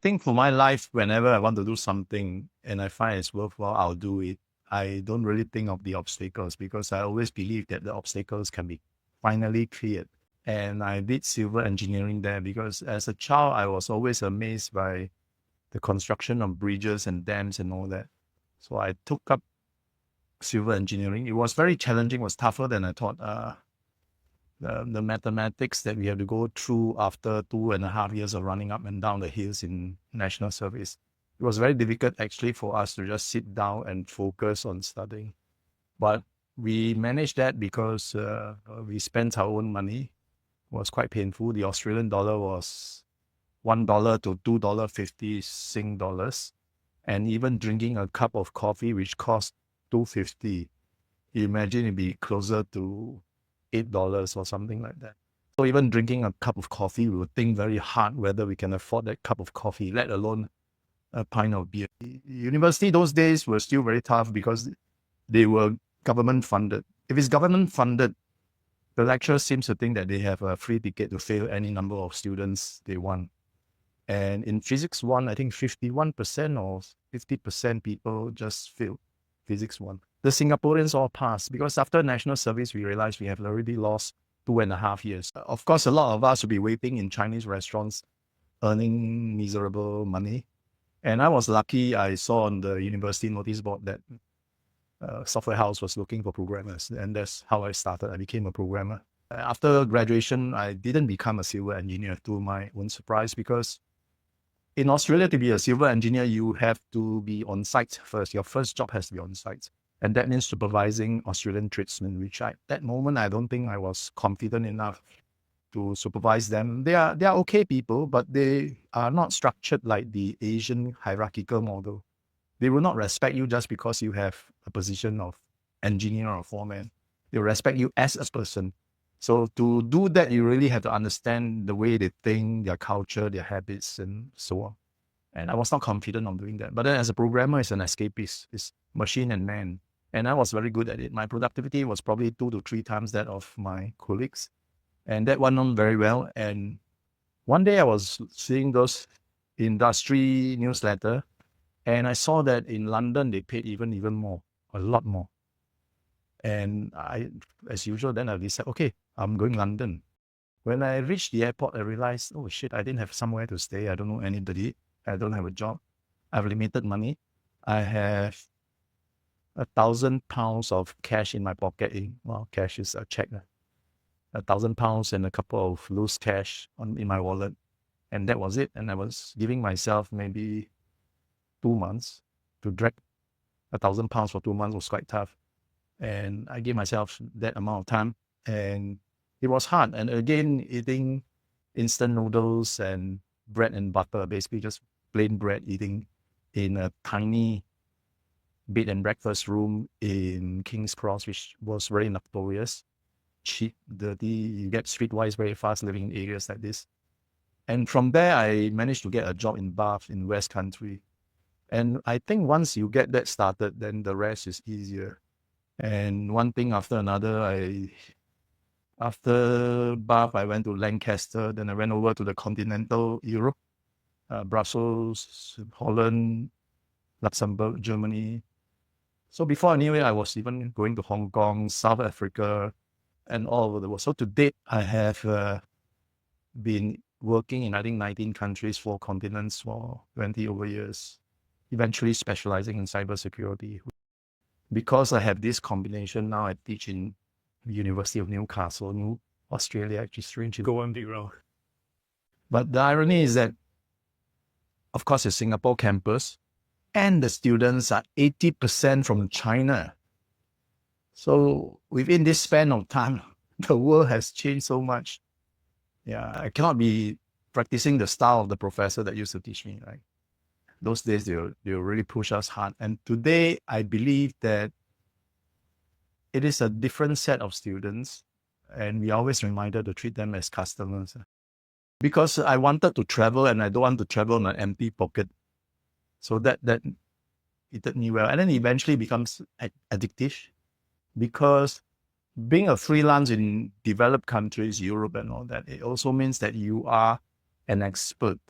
think for my life, whenever I want to do something and I find it's worthwhile, I'll do it. I don't really think of the obstacles because I always believe that the obstacles can be finally cleared. And I did civil engineering there because as a child, I was always amazed by the construction of bridges and dams and all that. So I took up civil engineering. It was very challenging, was tougher than I thought. The mathematics that we have to go through after 2.5 years of running up and down the hills in national service. It was very difficult actually for us to just sit down and focus on studying. But we managed that because we spent our own money. It was quite painful. The Australian dollar was $1 to $2.50 Sing dollars. And even drinking a cup of coffee, which cost $2.50, you imagine it'd be closer to $8 or something like that. So even drinking a cup of coffee, we would think very hard whether we can afford that cup of coffee, let alone a pint of beer. University those days were still very tough because they were government funded. If it's government funded, the lecturer seems to think that they have a free ticket to fail any number of students they want. And in Physics 1, I think 51% or 50% people just failed Physics 1. The Singaporeans all passed because after national service, we realized we have already lost 2.5 years. Of course, a lot of us will be waiting in Chinese restaurants, earning miserable money. And I was lucky, I saw on the university notice board that software house was looking for programmers. And that's how I started. I became a programmer. After graduation, I didn't become a civil engineer, to my own surprise, because in Australia, to be a civil engineer, you have to be on site first. Your first job has to be on site. And that means supervising Australian tradesmen, which at that moment, I don't think I was confident enough to supervise them. They are okay people, but they are not structured like the Asian hierarchical model. They will not respect you just because you have a position of engineer or foreman. They will respect you as a person. So to do that, you really have to understand the way they think, their culture, their habits, and so on. And I was not confident on doing that. But then as a programmer, it's an escapist. It's machine and man. And I was very good at it. My productivity was probably 2 to 3 times that of my colleagues. And that went on very well. And one day I was seeing those industry newsletter, and I saw that in London, they paid even more, a lot more. And I, as usual, then I decided, okay, I'm going London. When I reached the airport, I realized, oh shit, I didn't have somewhere to stay. I don't know anybody. I don't have a job. I have limited money. I have £1,000 of cash in my pocket. Well, cash is a check. £1,000 and a couple of loose cash in my wallet. And that was it. And I was giving myself maybe 2 months to drag. £1,000 for 2 months was quite tough. And I gave myself that amount of time. And it was hard. And again, eating instant noodles and bread and butter, basically just plain bread, eating in a tiny bed and breakfast room in King's Cross, which was very notorious. Cheap, dirty, you get streetwise very fast living in areas like this. And from there, I managed to get a job in Bath in West Country. And I think once you get that started, then the rest is easier. And one thing after another, after Bath, I went to Lancaster, then I went over to the continental Europe, Brussels, Holland, Luxembourg, Germany. So before I knew it, I was even going to Hong Kong, South Africa, and all over the world. So to date, I have been working in, I think, 19 countries, 4 continents for 20 over years, eventually specializing in cybersecurity. Because I have this combination, now I teach in the University of Newcastle, New Australia, actually strangely. Go on, B-roll. But the irony is that, of course, it's Singapore campus, and the students are 80% from China. So within this span of time, the world has changed so much. Yeah, I cannot be practicing the style of the professor that used to teach me, right? Those days, they'll really push us hard. And today, I believe that it is a different set of students, and we are always reminded to treat them as customers. Because I wanted to travel, and I don't want to travel in an empty pocket. So that it did me well. And then it eventually becomes addictive, because being a freelance in developed countries, Europe and all that, it also means that you are an expert.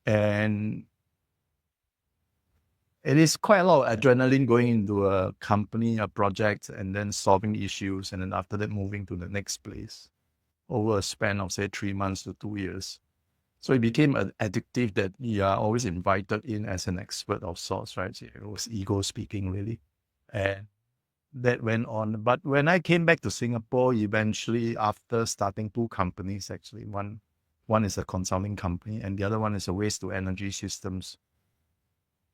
And it is quite a lot of adrenaline going into a company, a project, and then solving issues, and then after that moving to the next place over a span of, say, 3 months to 2 years. So it became addictive that you are always invited in as an expert of sorts, right? It was ego speaking, really. And that went on. But when I came back to Singapore, eventually, after starting 2 companies, actually, one is a consulting company and the other one is a waste to energy systems.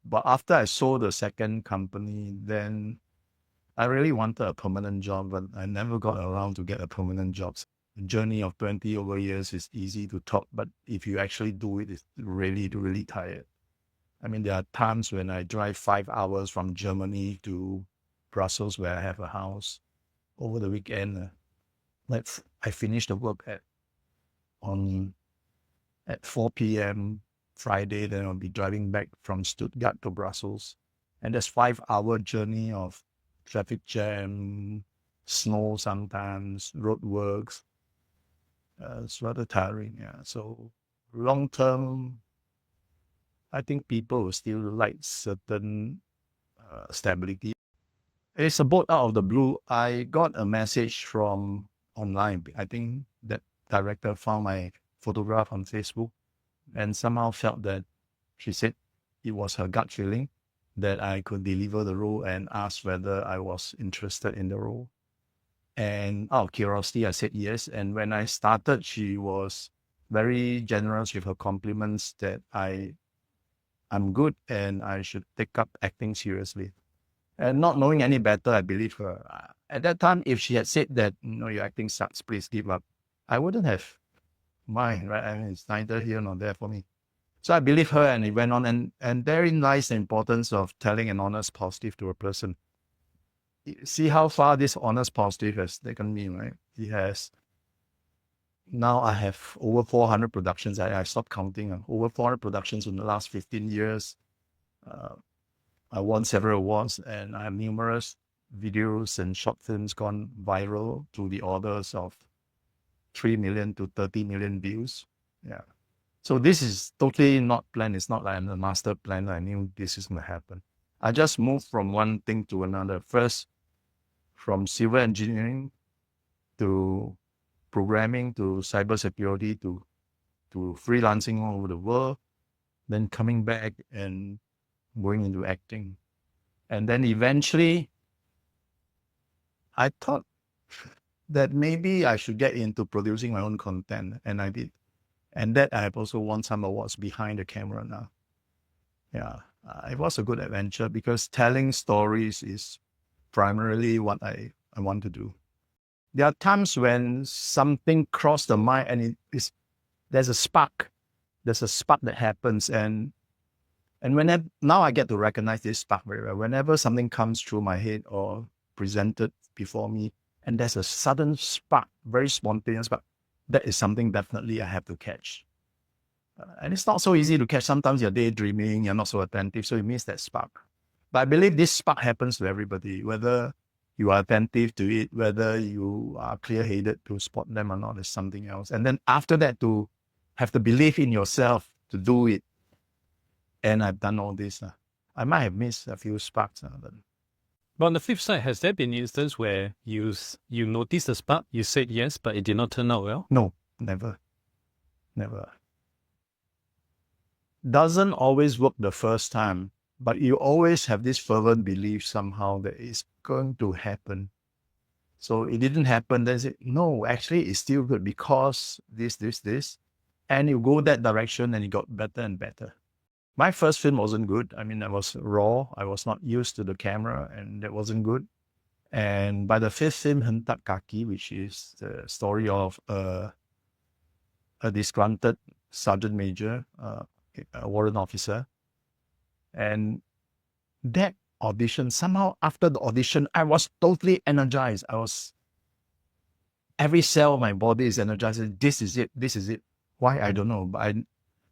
But after I sold the second company, then I really wanted a permanent job, but I never got around to get a permanent job. The journey of 20 over years is easy to talk, but if you actually do it, it's really, really tired. I mean, there are times when I drive 5 hours from Germany to Brussels, where I have a house, over the weekend. Like I finish the work at 4 p.m. Friday, then I'll be driving back from Stuttgart to Brussels. And that's 5-hour journey of traffic jam, snow sometimes, roadworks. It's rather tiring, yeah. So long term, I think people will still like certain stability. It's a boat out of the blue. I got a message from online. I think that director found my photograph on Facebook and somehow felt that she said it was her gut feeling that I could deliver the role and asked whether I was interested in the role. And out of curiosity, I said yes. And when I started, she was very generous with her compliments that I'm good and I should take up acting seriously. And not knowing any better, I believe her. At that time, if she had said that, your acting sucks, please give up, I wouldn't have mind, right? I mean, it's neither here nor there for me. So I believe her and it went on. And therein lies the importance of telling an honest positive to a person. See how far this honest positive has taken me, right? Now I have over 400 productions. I stopped counting. Over 400 productions in the last 15 years. I won several awards and I have numerous videos and short films gone viral to the orders of 3 million to 30 million views. Yeah. So this is totally not planned. It's not like I'm a master planner. I knew this is going to happen. I just moved from one thing to another. First, from civil engineering to programming to cybersecurity to freelancing all over the world, then coming back and going into acting. And then eventually, I thought that maybe I should get into producing my own content, and I did. And that I have also won some awards behind the camera now. Yeah, it was a good adventure because telling stories is primarily what I want to do. There are times when something crossed the mind and there's a spark. There's a spark that happens and whenever, now I get to recognize this spark very well. Whenever something comes through my head or presented before me, and there's a sudden spark, very spontaneous spark, that is something definitely I have to catch. And it's not so easy to catch. Sometimes you're daydreaming, you're not so attentive, so you miss that spark. But I believe this spark happens to everybody, whether you are attentive to it, whether you are clear-headed to spot them or not is something else. And then after that, to have the belief in yourself to do it. And I've done all this. I might have missed a few sparks. But on the flip side, has there been an instance where you noticed the spark, you said yes, but it did not turn out well? No, never. Never. Doesn't always work the first time, but you always have this fervent belief somehow that it's going to happen. So it didn't happen. Then say, no, actually it's still good because this. And you go that direction and it got better and better. My first film wasn't good. I mean, I was raw. I was not used to the camera and that wasn't good. And by the fifth film, Hentak Kaki, which is the story of a disgruntled sergeant major, a warrant officer. And that audition, somehow after the audition, I was totally energized. Every cell of my body is energized. This is it. Why? I don't know, but I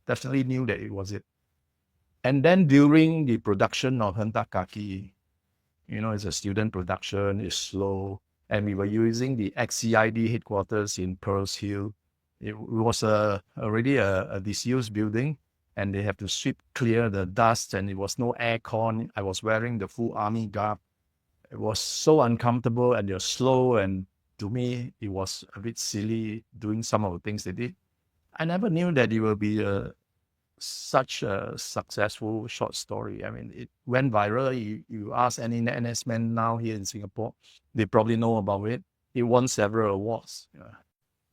definitely knew that it was it. And then during the production of Hentak Kaki, it's a student production, it's slow. And we were using the XCID headquarters in Pearls Hill. It was already a disused building. and they have to sweep clear the dust, and it was no aircon. I was wearing the full army garb. It was so uncomfortable, and you're slow, and to me, it was a bit silly doing some of the things they did. I never knew that it will be such a successful short story. I mean, it went viral. You ask any NS man now here in Singapore, they probably know about it. It won several awards. Yeah.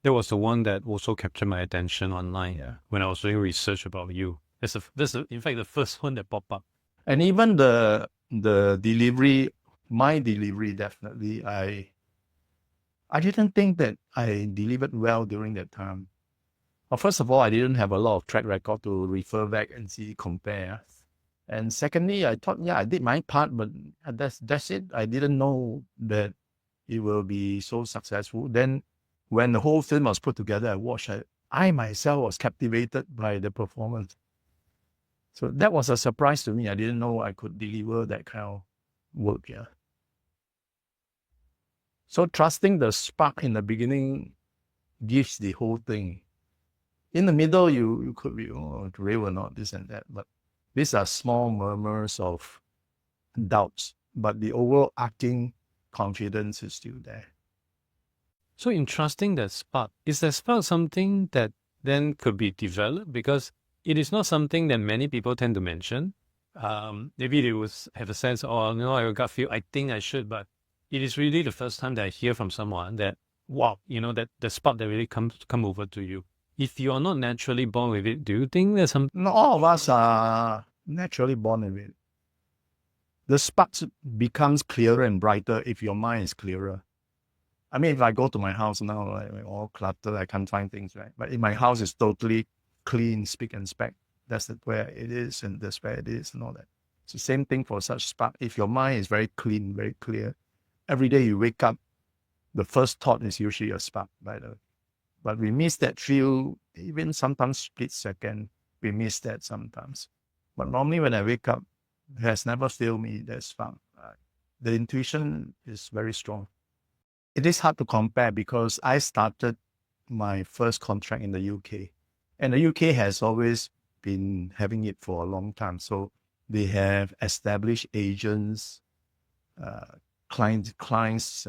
There was the one that also captured my attention online Yeah. when I was doing research about you. That's in fact the first one that popped up. And even the delivery, my delivery, definitely, I didn't think that I delivered well during that time. Well, first of all, I didn't have a lot of track record to refer back and see, compare. And secondly, I thought, yeah, I did my part, but that's it. I didn't know that it will be so successful. Then when the whole film was put together, I watched it. I myself was captivated by the performance. So that was a surprise to me. I didn't know I could deliver that kind of work. Yeah. So trusting the spark in the beginning gives the whole thing. In the middle, you could be, oh, real or not, this and that. But these are small murmurs of doubts. But the overarching confidence is still there. So in trusting that spark, is that spark something that then could be developed? Because it is not something that many people tend to mention. Maybe they would have a sense, oh, no, I got feel, I think I should, but it is really the first time that I hear from someone that, wow, that the spark that really come over to you. If you are not naturally born with it, do you think there's some? Not all of us are naturally born with it. The spark becomes clearer and brighter if your mind is clearer. I mean, if I go to my house now, like all cluttered, I can't find things, right? But if my house is totally clean, spick and span, that's where it is, and that's where it is, and all that. It's the same thing for such spark. If your mind is very clean, very clear, every day you wake up, the first thought is usually a spark, by the way. But we miss that few, even sometimes split second, we miss that sometimes. But normally when I wake up, it has never failed me, that spark. The intuition is very strong. It is hard to compare because I started my first contract in the UK. And the UK has always been having it for a long time. So they have established agents, clients,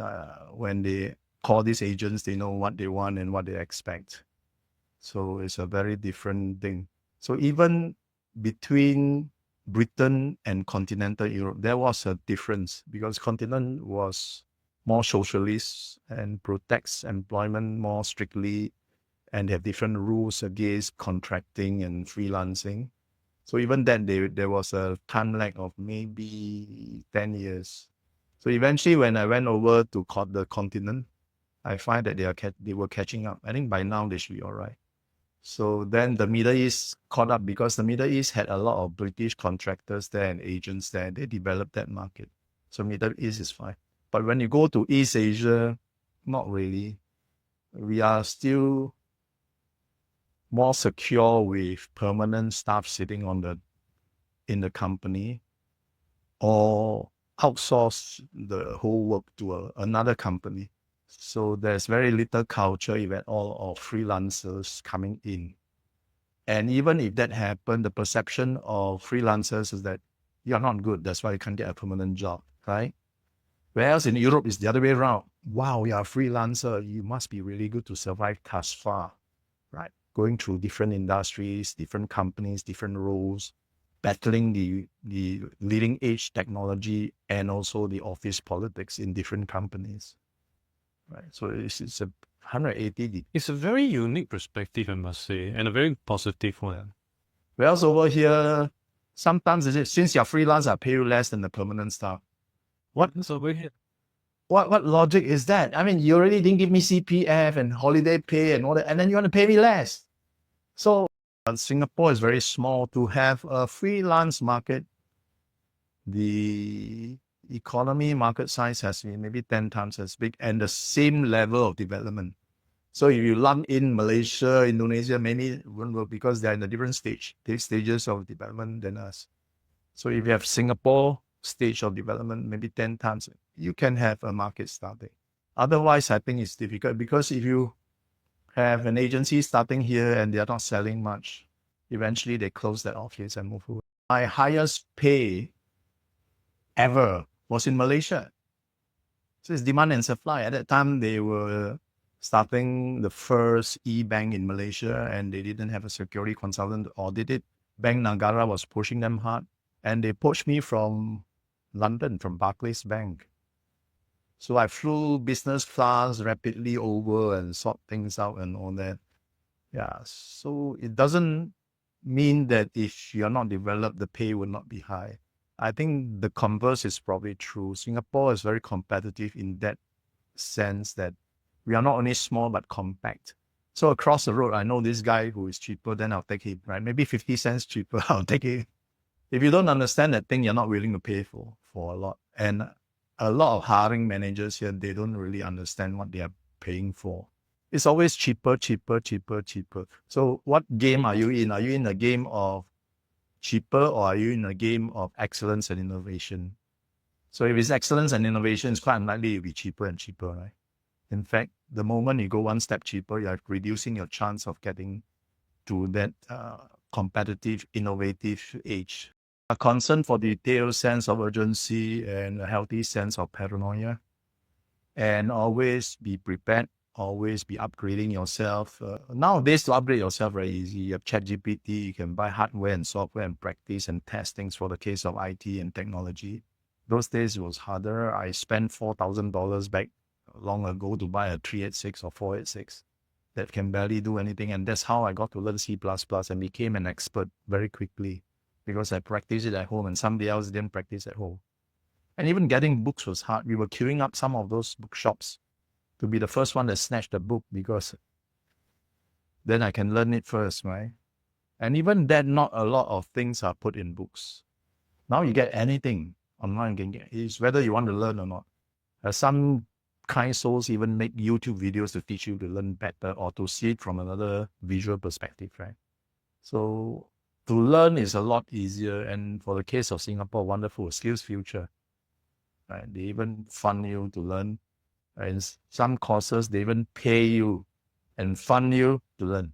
when they call these agents, they know what they want and what they expect. So it's a very different thing. So even between Britain and continental Europe, there was a difference because continent was more socialist and protects employment more strictly, and they have different rules against contracting and freelancing. So even then, there was a time lag of maybe 10 years. So eventually, when I went over to the continent, I find that they were catching up. I think by now they should be all right. So then the Middle East caught up because the Middle East had a lot of British contractors there and agents there. They developed that market. So Middle East is fine. But when you go to East Asia, not really. We are still more secure with permanent staff sitting in the company, or outsource the whole work to another company. So there's very little culture, if at all, of freelancers coming in. And even if that happened, the perception of freelancers is that you're not good. That's why you can't get a permanent job, right? Whereas in Europe, it's the other way around. Wow, you're a freelancer. You must be really good to survive thus far, right? Going through different industries, different companies, different roles, battling the leading edge technology and also the office politics in different companies, right? So it's a 180. It's a very unique perspective, I must say, and a very positive one. Whereas over here, sometimes since you're freelance, I pay you less than the permanent staff. What's over here? What logic is that? I mean, you already didn't give me CPF and holiday pay and all that, and then you want to pay me less. So Singapore is very small. To have a freelance market, the economy market size has been maybe 10 times as big and the same level of development. So if you lump in Malaysia, Indonesia, maybe it won't work because they're in a different stages of development than us. So if you have Singapore stage of development, maybe 10 times, you can have a market starting. Otherwise, I think it's difficult because if you have an agency starting here and they're not selling much, Eventually, they closed that office and moved away. My highest pay ever was in Malaysia. So it's demand and supply. At that time, they were starting the first e-bank in Malaysia, and they didn't have a security consultant to audit it. Bank Nagara was pushing them hard, and they poached me from London, from Barclays Bank. So I flew business class rapidly over and sort things out and all that. Yeah, so it doesn't mean that if you're not developed, the pay will not be high. I think the converse is probably true. Singapore is very competitive in that sense that we are not only small but compact. So across the road, I know this guy who is cheaper, then I'll take him, right? Maybe 50 cents cheaper, I'll take it. If you don't understand that thing, you're not willing to pay for a lot. And a lot of hiring managers here, they don't really understand what they are paying for. It's always cheaper, cheaper, cheaper, cheaper. So what game are you in? Are you in a game of cheaper, or are you in a game of excellence and innovation? So if it's excellence and innovation, it's quite unlikely it'll be cheaper and cheaper, right? In fact, the moment you go one step cheaper, you're reducing your chance of getting to that competitive, innovative age. A concern for detail, sense of urgency, and a healthy sense of paranoia. And always be prepared, always be upgrading yourself. Nowadays, to upgrade yourself very easy. You have ChatGPT, you can buy hardware and software and practice and test things for the case of IT and technology. Those days it was harder. I spent $4,000 back long ago to buy a 386 or 486 that can barely do anything. And that's how I got to learn C++ and became an expert very quickly, because I practiced it at home and somebody else didn't practice at home. And even getting books was hard. We were queuing up some of those bookshops to be the first one that snatched the book, because then I can learn it first, right? And even then, not a lot of things are put in books. Now you get anything online, can get. It's whether you want to learn or not. Some kind souls even make YouTube videos to teach you to learn better or to see it from another visual perspective, right? So to learn is a lot easier. And for the case of Singapore, wonderful skills future, right? They even fund you to learn. In some courses, they even pay you and fund you to learn.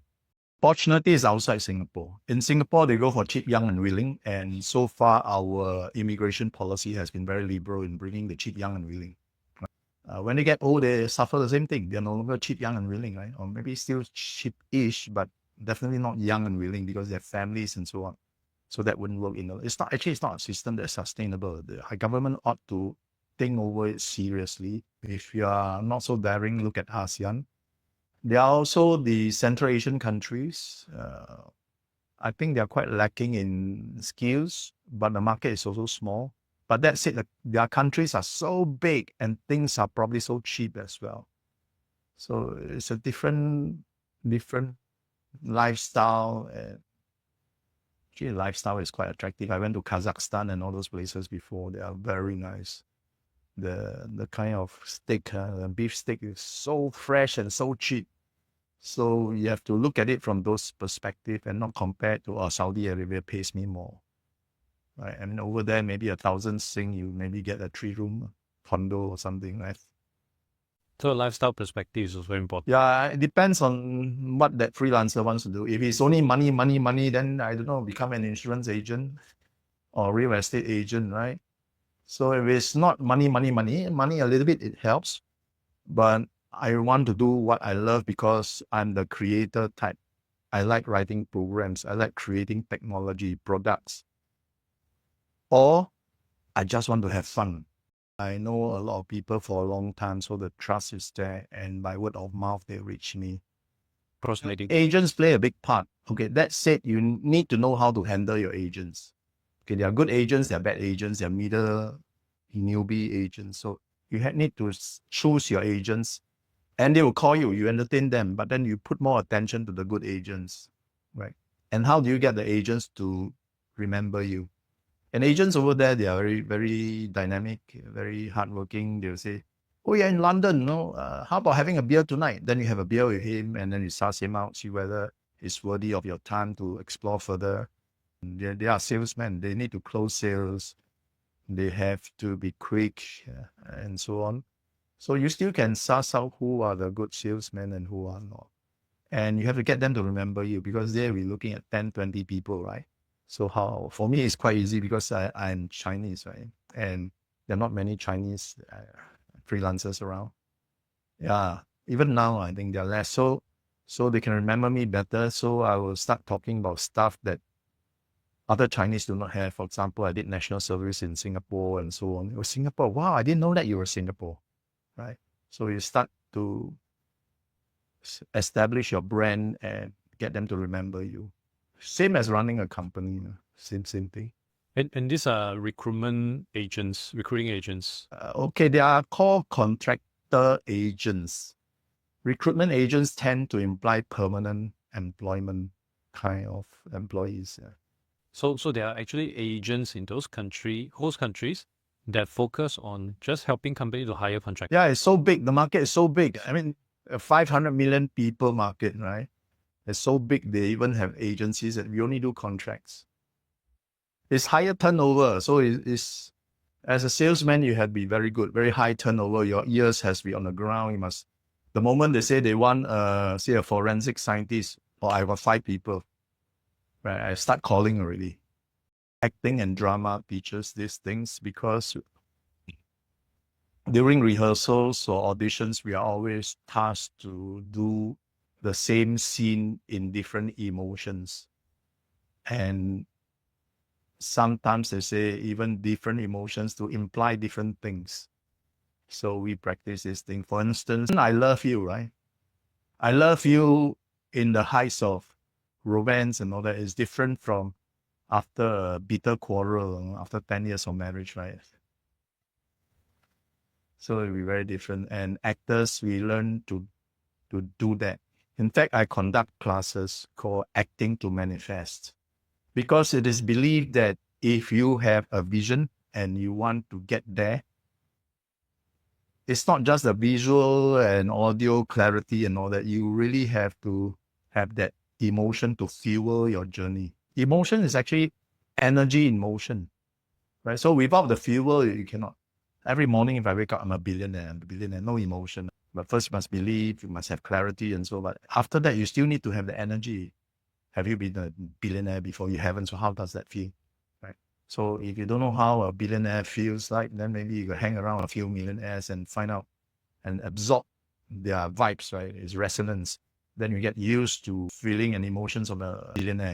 Opportunity is outside Singapore. In Singapore, they go for cheap, young, and willing. And so far, our immigration policy has been very liberal in bringing the cheap, young, and willing. When they get old, they suffer the same thing. They're no longer cheap, young, and willing, right? Or maybe still cheap-ish, but definitely not young and willing because they have families and so on. So that wouldn't work. It's not a system that's sustainable. The government ought to think over it seriously. If you are not so daring, look at ASEAN. There are also the Central Asian countries. I think they are quite lacking in skills, but the market is also small. But that said, their countries are so big and things are probably so cheap as well. So it's a different lifestyle. Actually, lifestyle is quite attractive. I went to Kazakhstan and all those places before. They are very nice. The kind of steak, the beef steak is so fresh and so cheap. So you have to look at it from those perspectives and not compare to Saudi Arabia pays me more. Right? I mean, over there, maybe 1,000 Sing, you maybe get a 3-room condo or something, right? So lifestyle perspective is also important. Yeah, it depends on what that freelancer wants to do. If it's only money, then I don't know, become an insurance agent or real estate agent, right? So if it's not money a little bit, it helps. But I want to do what I love because I'm the creator type. I like writing programs. I like creating technology products. Or I just want to have fun. I know a lot of people for a long time, so the trust is there. And by word of mouth, they reach me. Personally, Agents play a big part. Okay, that said, you need to know how to handle your agents. Okay, there are good agents, there are bad agents, there are middle newbie agents. So you need to choose your agents, and they will call you. You entertain them, but then you put more attention to the good agents, right? And how do you get the agents to remember you? And agents over there, they are very, very dynamic, very hardworking. They'll say, "Oh, you're in London, no? How about having a beer tonight?" Then you have a beer with him, and then you suss him out, see whether it's worthy of your time to explore further. They are salesmen. They need to close sales. They have to be quick, and so on. So you still can suss out who are the good salesmen and who are not. And you have to get them to remember you, because there we're looking at 10, 20 people, right? So how, for me, it's quite easy because I'm Chinese, right? And there are not many Chinese freelancers around. Yeah, even now, I think there are less. So they can remember me better. So I will start talking about stuff that other Chinese do not have. For example, I did national service in Singapore and so on. It was Singapore. Wow, I didn't know that you were Singapore, right? So you start to establish your brand and get them to remember you. Same as running a company, same thing. And these are recruiting agents. Okay, they are called contractor agents. Recruitment agents tend to imply permanent employment kind of employees. Yeah. So there are actually agents in those host countries that focus on just helping companies to hire contractors. Yeah, it's so big. The market is so big. I mean, a 500 million people market, right? It's so big. They even have agencies that we only do contracts. It's higher turnover. So it's as a salesman, you have to be very good, very high turnover. Your ears has to be on the ground. You must, the moment they say they want, say a forensic scientist, or I got 5 people, right? I start calling already. Acting and drama teaches these things, because during rehearsals or auditions, we are always tasked to do the same scene in different emotions. And sometimes they say even different emotions to imply different things. So we practice this thing. For instance, I love you, right? I love you in the heights of romance and all that is different from after a bitter quarrel, after 10 years of marriage, right? So it'll be very different. And actors, we learn to do that. In fact, I conduct classes called Acting to Manifest, because it is believed that if you have a vision and you want to get there, it's not just the visual and audio clarity and all that. You really have to have that emotion to fuel your journey. Emotion is actually energy in motion, right? So without the fuel, you cannot. Every morning, if I wake up, I'm a billionaire, no emotion. But first, you must believe, you must have clarity and so on. But after that, you still need to have the energy. Have you been a billionaire before? You haven't. So how does that feel? Right. So if you don't know how a billionaire feels like, then maybe you could hang around a few millionaires and find out and absorb their vibes, right? It's resonance. Then you get used to feeling and emotions of a billionaire.